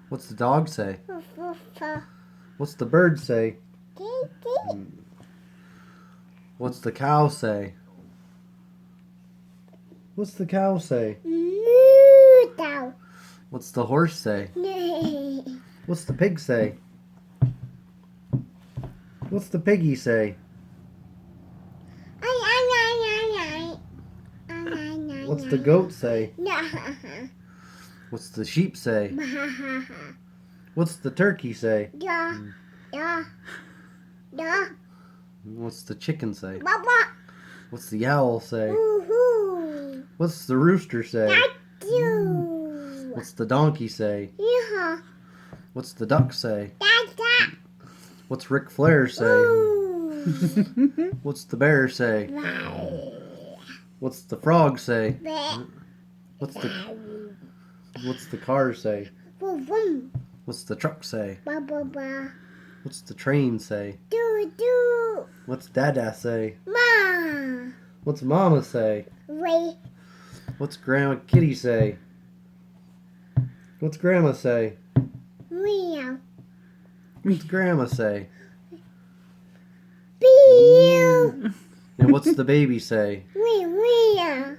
What's the dog say? Woof, woof, woof. What's the bird say? Dee, dee. What's the cow say? What's the cow say? Moo, down. What's the horse say? Nee. What's the pig say? What's the piggy say? Ay, ay, ay, ay, ay. Ay, ay, ay, What's ay. the goat say? Nah. What's the sheep say? What's the turkey say? Da, da, da. What's the chicken say? Baba. What's the owl say? Woohoo. What's the rooster say? Thank you. What's the donkey say? Yeehaw. What's the duck say? Da, da. What's Ric Flair say? Ooh. What's the bear say? Wow. What's the frog say? Bah. What's the car say? Vroom, vroom. What's the truck say? Ba, ba, ba. What's the train say? Do, do. What's Dada say? Ma. What's Mama say? Ray. What's Grandma Kitty say? What's Grandma say? Meow. What's Grandma say? Meow. And what's the baby say? Meow.